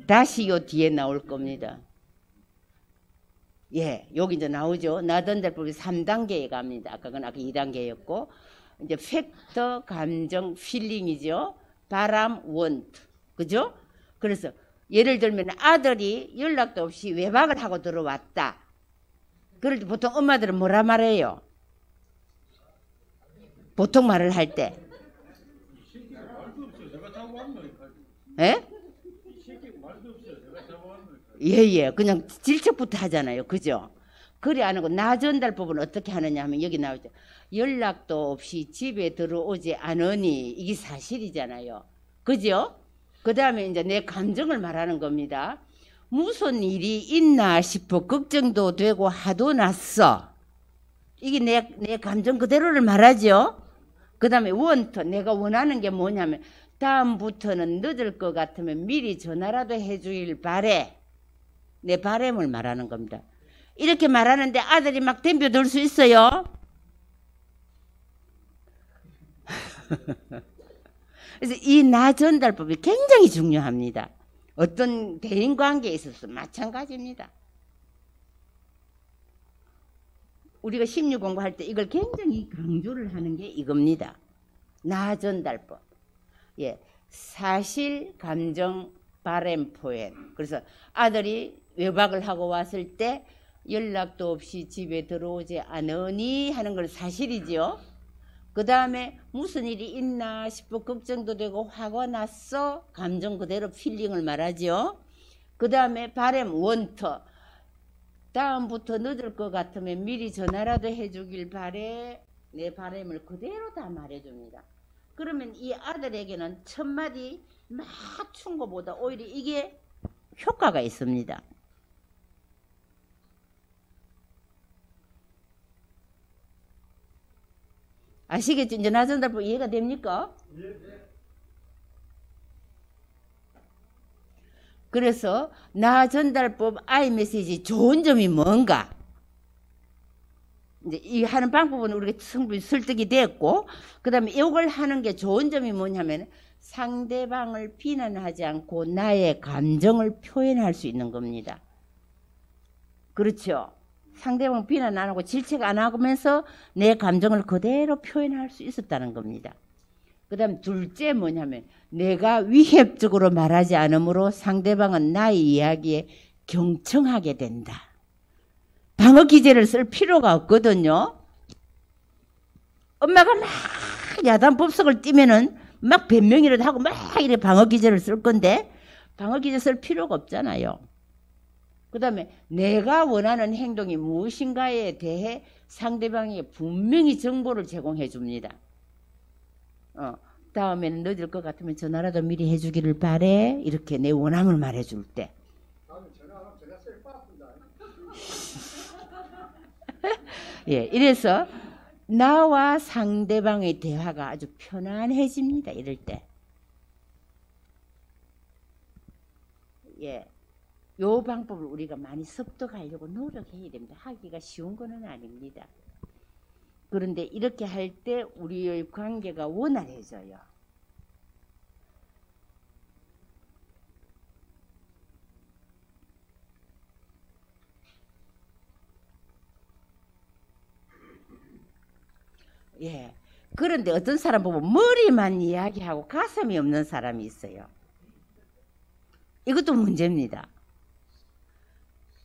다시 요 뒤에 나올 겁니다. 예, 여기 이제 나오죠. 나 전달법이 3단계에 갑니다. 아까 2단계였고. 이제 팩터, 감정, 필링이죠. 바람, 원트. 그죠? 그래서 예를 들면 아들이 연락도 없이 외박을 하고 들어왔다. 그럴 때 보통 엄마들은 뭐라 말해요? 보통 말을 할 때. 예? 예. 그냥 질책부터 하잖아요. 그죠? 그래 안 하고 나 전달법은 어떻게 하느냐 하면 여기 나오죠. 연락도 없이 집에 들어오지 않으니 이게 사실이잖아요. 그죠? 그 다음에 이제 내 감정을 말하는 겁니다. 무슨 일이 있나 싶어 걱정도 되고 하도 났어. 이게 내 감정 그대로를 말하죠. 그 다음에 원터 내가 원하는 게 뭐냐면 다음부터는 늦을 것 같으면 미리 전화라도 해주길 바래. 내 바람을 말하는 겁니다. 이렇게 말하는데 아들이 막 덤벼들 수 있어요. 그래서 이 나 전달법이 굉장히 중요합니다. 어떤 대인관계에 있어서 마찬가지입니다. 우리가 심리 공부할 때 이걸 굉장히 강조를 하는 게 이겁니다. 나 전달법. 예, 사실, 감정, 바람, 포엔. 그래서 아들이 외박을 하고 왔을 때 연락도 없이 집에 들어오지 않으니 하는 건 사실이죠. 그 다음에 무슨 일이 있나 싶어 걱정도 되고 화가 났어. 감정 그대로 필링을 말하죠. 그 다음에 바람, 원터. 다음부터 늦을 것 같으면 미리 전화라도 해주길 바래. 내 바람을 그대로 다 말해줍니다. 그러면 이 아들에게는 첫 마디 막 춘 것보다 오히려 이게 효과가 있습니다. 아시겠죠? 이제 나 전달법 이해가 됩니까? 그래서 나 전달법 아이메시지 좋은 점이 뭔가? 이제 이 하는 방법은 우리가 충분히 설득이 됐고, 그 다음에 이걸 하는 게 좋은 점이 뭐냐면 상대방을 비난하지 않고 나의 감정을 표현할 수 있는 겁니다. 그렇죠? 상대방 비난 안 하고 질책 안 하면서 내 감정을 그대로 표현할 수 있었다는 겁니다. 그 다음 둘째 뭐냐면 내가 위협적으로 말하지 않으므로 상대방은 나의 이야기에 경청하게 된다. 방어 기제를 쓸 필요가 없거든요. 엄마가 막 야단 법석을 띠면은 막 변명이라도 하고 막 이래 방어 기제를 쓸 건데 방어 기제 쓸 필요가 없잖아요. 그 다음에 내가 원하는 행동이 무엇인가에 대해 상대방에게 분명히 정보를 제공해 줍니다. 다음에는 늦을 것 같으면 전화라도 미리 해주기를 바래. 이렇게 내 원함을 말해줄 때. 나는 전화하면 전화 쓸 바쁜다. 예, 이래서 나와 상대방의 대화가 아주 편안해집니다. 이럴 때. 예, 요 방법을 우리가 많이 습득하려고 노력해야 됩니다. 하기가 쉬운 거는 아닙니다. 그런데 이렇게 할 때 우리의 관계가 원활해져요. 예. 그런데 어떤 사람 보면 머리만 이야기하고 가슴이 없는 사람이 있어요. 이것도 문제입니다.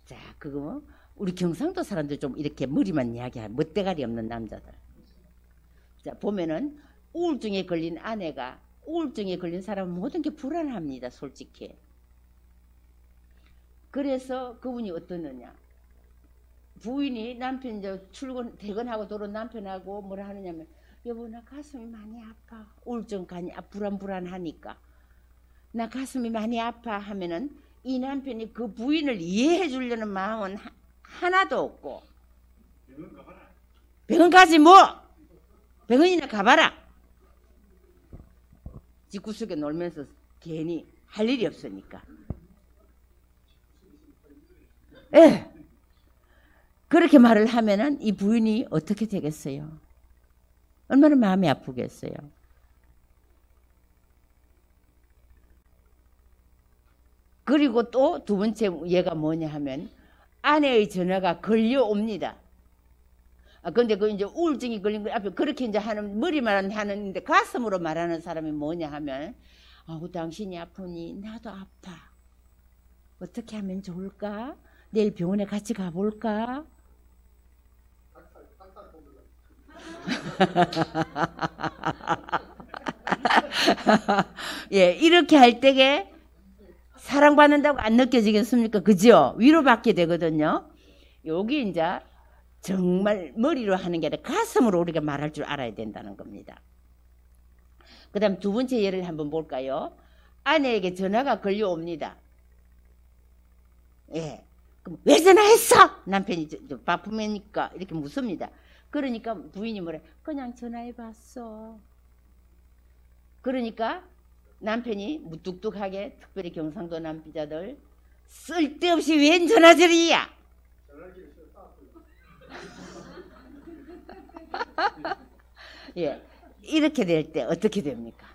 자, 그거 우리 경상도 사람들 좀 이렇게 머리만 이야기하는 멋대가리 없는 남자들. 자, 보면은 우울증에 걸린 아내가 우울증에 걸린 사람은 모든 게 불안합니다. 솔직히. 그래서 그분이 어떠느냐. 부인이 남편 이제 퇴근하고 들어온 남편하고 뭐라 하느냐면 여보 나 가슴이 많이 아파. 우울증까지 불안하니까. 나 가슴이 많이 아파 하면은 이 남편이 그 부인을 이해해 주려는 마음은 하나도 없고 병원 가지 뭐 병원이나 가봐라. 집구석에 놀면서 괜히 할 일이 없으니까. 예. 그렇게 말을 하면은 이 부인이 어떻게 되겠어요? 얼마나 마음이 아프겠어요? 그리고 또 두 번째 얘가 뭐냐 하면 아내의 전화가 걸려옵니다. 근데 그 이제 우울증이 걸린 거 앞에 그렇게 이제 하는 머리만 하는데 가슴으로 말하는 사람이 뭐냐 하면 아우 당신이 아프니 나도 아파. 어떻게 하면 좋을까? 내일 병원에 같이 가볼까? 예, 이렇게 할 때에 사랑받는다고 안 느껴지겠습니까? 그죠? 위로받게 되거든요. 여기 이제 정말 머리로 하는 게 아니라 가슴으로 우리가 말할 줄 알아야 된다는 겁니다. 그 다음 두 번째 예를 한번 볼까요? 아내에게 전화가 걸려옵니다. 예. 그럼 왜 전화했어? 남편이 바쁘니까 이렇게 묻습니다. 그러니까 부인이 뭐래? 그냥 전화해봤어. 그러니까 남편이 무뚝뚝하게 특별히 경상도 남자들 쓸데없이 웬 전화질이야? 예, 이렇게 될 때 어떻게 됩니까?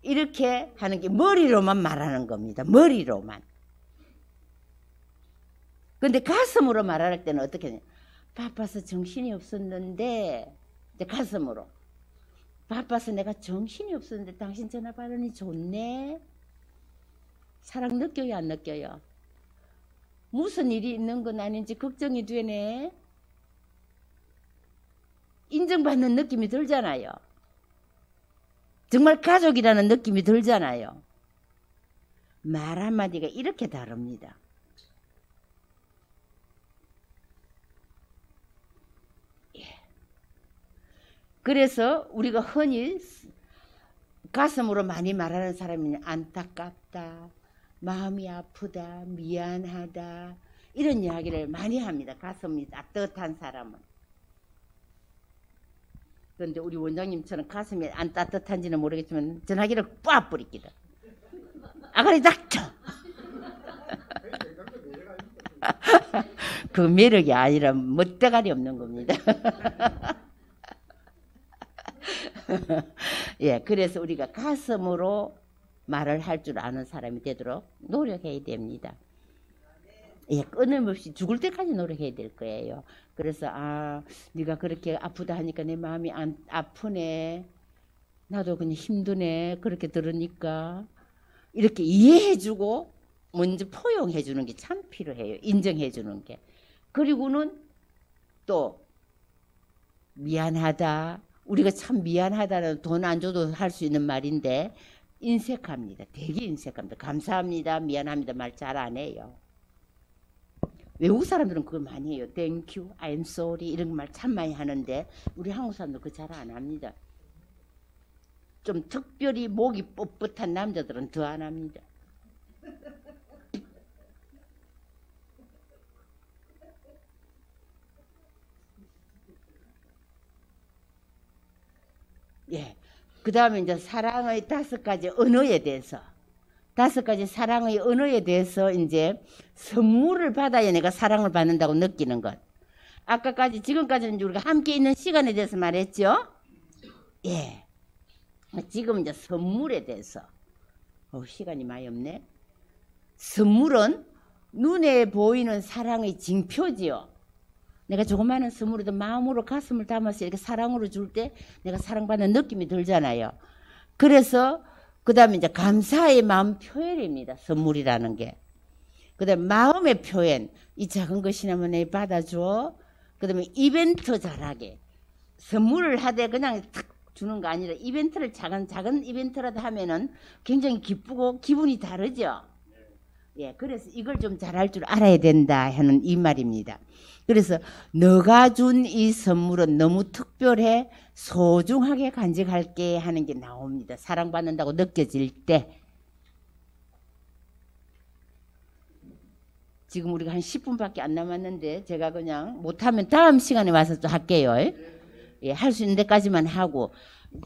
이렇게 하는 게 머리로만 말하는 겁니다. 머리로만. 근데 가슴으로 말할 때는 어떻게 해야 되냐? 바빠서 정신이 없었는데 이제 가슴으로 바빠서 내가 정신이 없었는데 당신 전화 받으니 좋네. 사랑 느껴요 안 느껴요? 무슨 일이 있는 건 아닌지 걱정이 되네. 인정받는 느낌이 들잖아요. 정말 가족이라는 느낌이 들잖아요. 말 한마디가 이렇게 다릅니다. 그래서 우리가 흔히 가슴으로 많이 말하는 사람이 안타깝다, 마음이 아프다, 미안하다 이런 이야기를 많이 합니다. 가슴이 따뜻한 사람은. 그런데 우리 원장님처럼 가슴이 안 따뜻한지는 모르겠지만 전화기를 빡 뿌립니다. 아가리 닥쳐. 그 매력이 아니라 멋대가리 없는 겁니다. 예, 그래서 우리가 가슴으로 말을 할 줄 아는 사람이 되도록 노력해야 됩니다. 예, 끊임없이 죽을 때까지 노력해야 될 거예요. 그래서 네가 그렇게 아프다 하니까 내 마음이 아프네. 나도 그냥 힘드네. 그렇게 들으니까 이렇게 이해해주고 먼저 포용해주는 게 참 필요해요. 인정해주는 게. 그리고는 또 미안하다. 우리가 참 미안하다는 돈 안 줘도 할 수 있는 말인데 인색합니다. 되게 인색합니다. 감사합니다. 미안합니다. 말 잘 안 해요. 외국 사람들은 그걸 많이 해요. Thank you, I'm sorry 이런 말 참 많이 하는데 우리 한국 사람들 그거 잘 안 합니다. 좀 특별히 목이 뻣뻣한 남자들은 더 안 합니다. 예. 그 다음에 이제 사랑의 5가지 언어에 대해서, 5가지 사랑의 언어에 대해서 이제 선물을 받아야 내가 사랑을 받는다고 느끼는 것. 아까까지, 지금까지는 우리가 함께 있는 시간에 대해서 말했죠? 예. 지금 이제 선물에 대해서. 시간이 많이 없네. 선물은 눈에 보이는 사랑의 징표지요. 내가 조그마한 선물에도 마음으로 가슴을 담아서 이렇게 사랑으로 줄 때 내가 사랑받는 느낌이 들잖아요. 그래서 그 다음에 이제 감사의 마음 표현입니다. 선물이라는 게. 그 다음에 마음의 표현. 이 작은 것이나마 내 받아줘. 그 다음에 이벤트 잘하게. 선물을 하되 그냥 탁 주는 거 아니라 이벤트를 작은 이벤트라도 하면은 굉장히 기쁘고 기분이 다르죠. 예, 그래서 이걸 좀 잘할 줄 알아야 된다 하는 이 말입니다. 그래서 너가 준 이 선물은 너무 특별해 소중하게 간직할게 하는 게 나옵니다. 사랑받는다고 느껴질 때. 지금 우리가 한 10분밖에 안 남았는데 제가 그냥 못하면 다음 시간에 와서 또 할게요. 예, 할 수 있는 데까지만 하고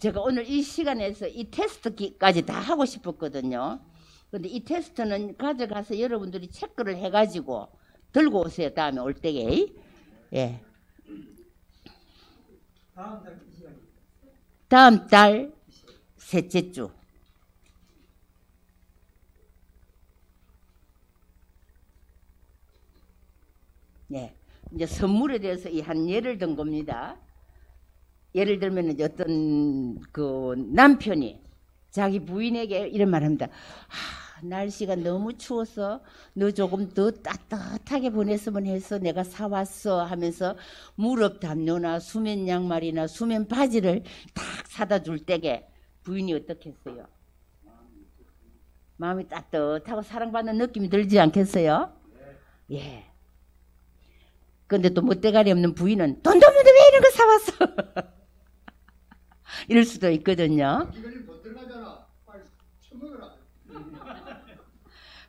제가 오늘 이 시간에서 이 테스트까지 다 하고 싶었거든요. 근데 이 테스트는 가져가서 여러분들이 체크를 해가지고 들고 오세요. 다음에 올 때에. 예. 다음 달 셋째 주. 예. 이제 선물에 대해서 한 예를 든 겁니다. 예를 들면 이제 어떤 그 남편이 자기 부인에게 이런 말 합니다. 날씨가 너무 추워서 너 조금 더 따뜻하게 보냈으면 해서 내가 사왔어 하면서 무릎 담요나 수면 양말이나 수면 바지를 딱 사다 줄 때게 부인이 어떻겠어요? 마음이 따뜻하고 사랑받는 느낌이 들지 않겠어요? 예. 근데 또 멋대가리 없는 부인은 돈도 없는데 왜 이런 거 사왔어? 이럴 수도 있거든요.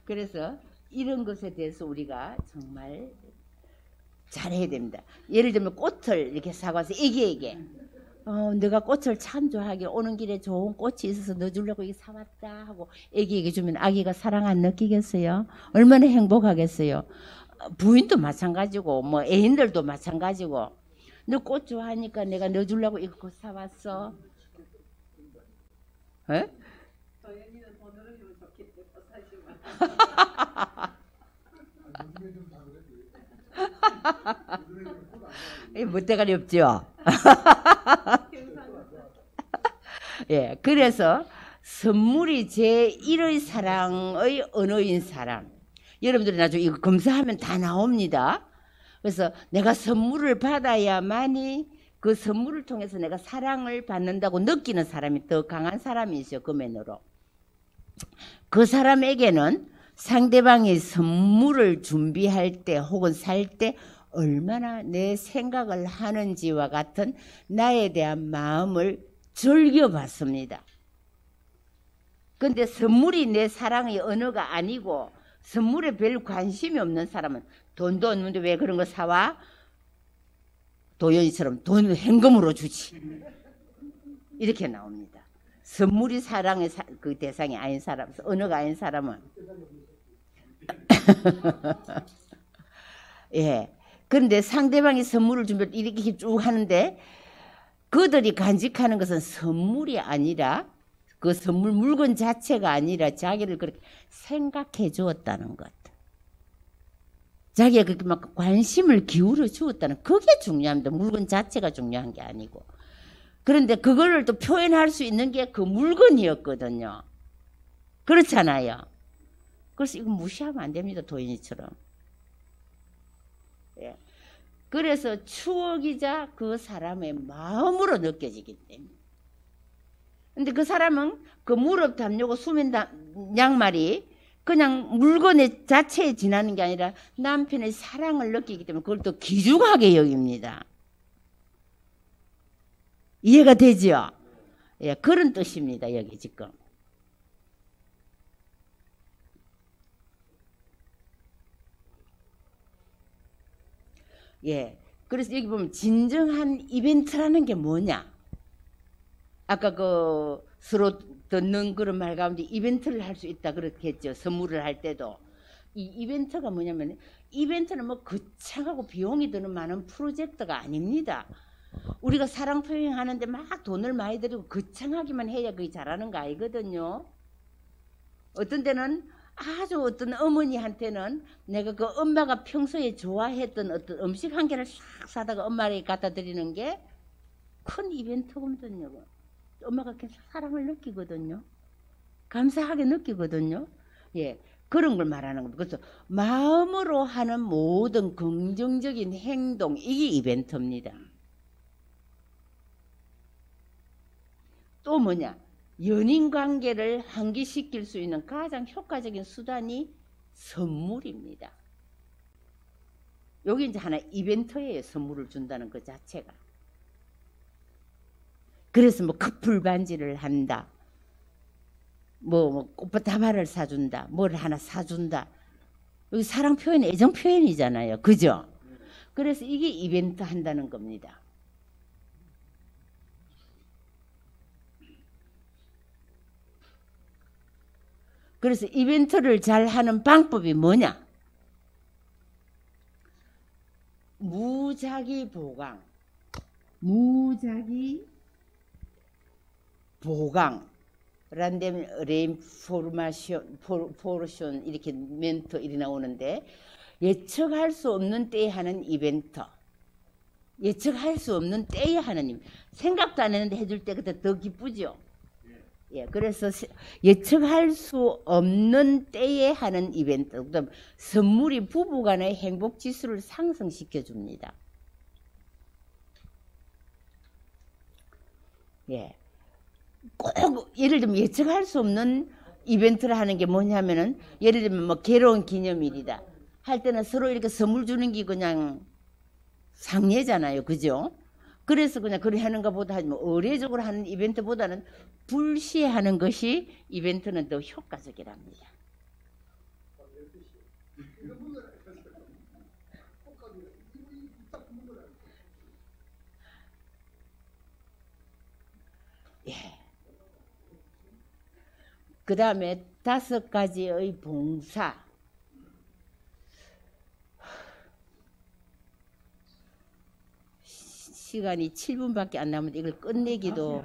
그래서 이런 것에 대해서 우리가 정말 잘해야 됩니다. 예를 들면 꽃을 이렇게 사가서 애기에게 너가 꽃을 참 좋아하게 오는 길에 좋은 꽃이 있어서 너 주려고 이거 사왔다 하고 애기에게 주면 아기가 사랑 안 느끼겠어요? 얼마나 행복하겠어요? 부인도 마찬가지고 뭐 애인들도 마찬가지고 너 꽃 좋아하니까 내가 너 주려고 이거 꽃 사왔어. 에? 도연이는 돈으로 주면 좋겠대. 사지만. 이 멋대가리 없죠? 예, 그래서 선물이 제1의 사랑의 언어인 사람. 여러분들이 나중에 이거 검사하면 다 나옵니다. 그래서 내가 선물을 받아야만이 그 선물을 통해서 내가 사랑을 받는다고 느끼는 사람이 더 강한 사람이죠. 그 면으로. 그 사람에게는 상대방이 선물을 준비할 때 혹은 살 때 얼마나 내 생각을 하는지와 같은 나에 대한 마음을 즐겨봤습니다. 근데 선물이 내 사랑의 언어가 아니고 선물에 별 관심이 없는 사람은 돈도 없는데 왜 그런 거 사와? 도연이처럼 돈을 현금으로 주지. 이렇게 나옵니다. 선물이 사랑의 그 대상이 아닌 사람, 언어가 아닌 사람은. 예. 그런데 상대방이 선물을 준비를 이렇게 쭉 하는데 그들이 간직하는 것은 선물이 아니라 그 선물 물건 자체가 아니라 자기를 그렇게 생각해 주었다는 것. 자기가 그렇게 막 관심을 기울여 주었다는 그게 중요합니다. 물건 자체가 중요한 게 아니고. 그런데 그거를 또 표현할 수 있는 게 그 물건이었거든요. 그렇잖아요. 그래서 이거 무시하면 안 됩니다. 도인이처럼. 예. 그래서 추억이자 그 사람의 마음으로 느껴지기 때문에. 근데 그 사람은 그 무릎 담요고 수면 양말이 그냥 물건의 자체에 지나는 게 아니라 남편의 사랑을 느끼기 때문에 그걸 또 귀중하게 여깁니다. 이해가 되죠? 예, 그런 뜻입니다. 여기 지금. 예, 그래서 여기 보면 진정한 이벤트라는 게 뭐냐? 아까 그 서로 듣는 그런 말 가운데 이벤트를 할 수 있다 그렇게 했죠. 선물을 할 때도. 이 이벤트가 뭐냐면 이벤트는 뭐 거창하고 비용이 드는 많은 프로젝트가 아닙니다. 우리가 사랑 표현하는데 막 돈을 많이 들이고 거창하기만 해야 그게 잘하는 거 아니거든요. 어떤 때는 아주 어떤 어머니한테는 내가 그 엄마가 평소에 좋아했던 어떤 음식 한 개를 싹 사다가 엄마에게 갖다 드리는 게 큰 이벤트거든요. 엄마가 계속 사랑을 느끼거든요. 감사하게 느끼거든요. 예, 그런 걸 말하는 겁니다. 그래서 마음으로 하는 모든 긍정적인 행동, 이게 이벤트입니다. 또 뭐냐? 연인 관계를 환기시킬 수 있는 가장 효과적인 수단이 선물입니다. 여기 이제 하나 이벤트예요. 선물을 준다는 그 자체가. 그래서 뭐 커플 반지를 한다. 뭐 꽃다발을 사준다. 뭘 하나 사준다. 여기 사랑 표현, 애정 표현이잖아요. 그죠? 그래서 이게 이벤트 한다는 겁니다. 그래서 이벤트를 잘 하는 방법이 뭐냐? 무작위 보강. 무작위 보강. 란뎀 레인포르마션, 포르션 이렇게 멘트 이렇게 나오는데 예측할 수 없는 때에 하는 이벤트. 예측할 수 없는 때에 하는 이벤트. 생각도 안 했는데 해줄 때 그때 더 기쁘죠? 예, 그래서 예측할 수 없는 때에 하는 이벤트. 그다음 선물이 부부간의 행복 지수를 상승시켜 줍니다. 예, 꼭 예를 들면 예측할 수 없는 이벤트를 하는 게 뭐냐면은 예를 들면 뭐 결혼 기념일이다 할 때는 서로 이렇게 선물 주는 게 그냥 상례잖아요, 그죠? 그래서 그냥 그렇게 하는 것보다 뭐 의례적으로 하는 이벤트보다는 불시하는 것이 이벤트는 더 효과적이랍니다. 예. 그 다음에 5가지의 봉사. 시간이 7분밖에 안 남았는데 이걸 끝내기도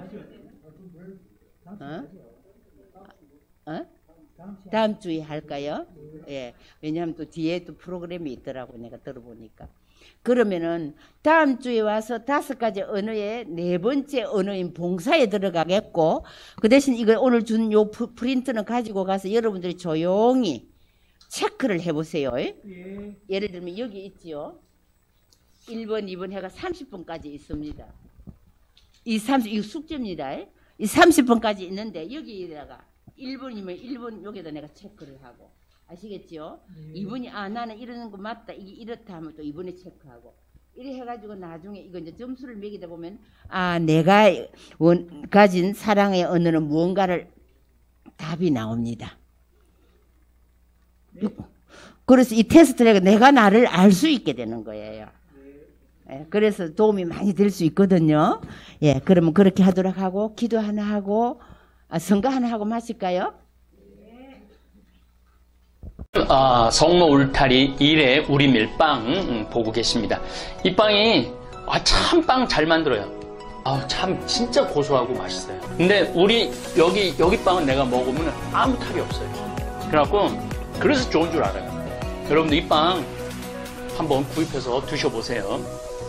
다음 주에 할까요? 예, 왜냐하면 또 뒤에 또 프로그램이 있더라고 내가 들어보니까. 그러면은 다음 주에 와서 5가지 언어의 4번째 언어인 봉사에 들어가겠고, 그 대신 이걸 오늘 준 요 프린트는 가지고 가서 여러분들이 조용히 체크를 해보세요. 예. 예를 들면 여기 있지요. 1번, 2번 해가 30번까지 있습니다. 이거 숙제입니다. 이 30번까지 있는데 여기다가 1번이면 1번 여기다 내가 체크를 하고, 아시겠죠? 2번이 나는 이러는 거 맞다, 이게 이렇다 하면 또 2번에 체크하고, 이래 해가지고 나중에 이거 이제 점수를 매기다 보면 내가 가진 사랑의 언어는 무언가를 답이 나옵니다. 그래서 이 테스트를 내가 나를 알 수 있게 되는 거예요. 예, 그래서 도움이 많이 될 수 있거든요. 예, 그러면 그렇게 하도록 하고 기도 하나 하고 선거 하나 하고 마실까요? 성모 울타리 1회 우리 밀빵 보고 계십니다. 이 빵이 참 빵 잘 만들어요. 참 진짜 고소하고 맛있어요. 근데 우리 여기 빵은 내가 먹으면 아무 탈이 없어요. 그래갖고 그래서 좋은 줄 알아요. 여러분들 이 빵 한번 구입해서 드셔보세요.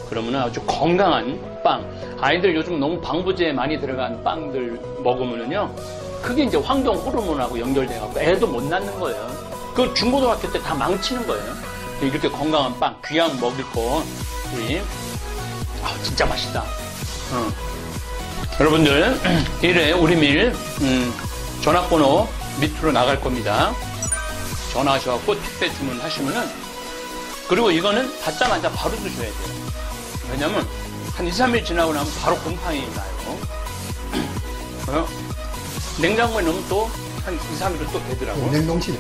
그러면 아주 건강한 빵. 아이들 요즘 너무 방부제 많이 들어간 빵들 먹으면은요, 그게 이제 황동 호르몬하고 연결돼갖고 애도 못 낳는 거예요. 그 중고등학교 때 다 망치는 거예요. 이렇게 건강한 빵, 귀양 먹을 거, 우리, 진짜 맛있다. 여러분들, 1회 우리 밀, 전화번호 밑으로 나갈 겁니다. 전화하셔갖고 택배 주문하시면은, 그리고 이거는 받자마자 바로 드셔야 돼요. 왜냐면, 한 2, 3일 지나고 나면 바로 곰팡이 나요. 냉장고에 넣으면 또 한 2, 3일은 또 되더라고요. 냉동실에.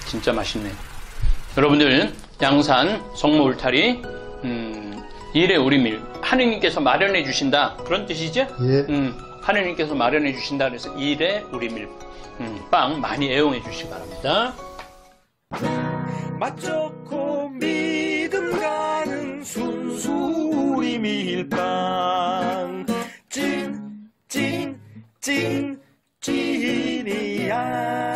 진짜 맛있네. 여러분들, 양산 성모 울타리 1회 우리 밀 하느님께서 마련해 주신다, 그런 뜻이죠? 예. 하느님께서 마련해 주신다 그래서 1회 우리 밀 빵 많이 애용해 주시기 바랍니다. 맛 좋고 믿음 가는 순수 우리 밀빵 찐이야.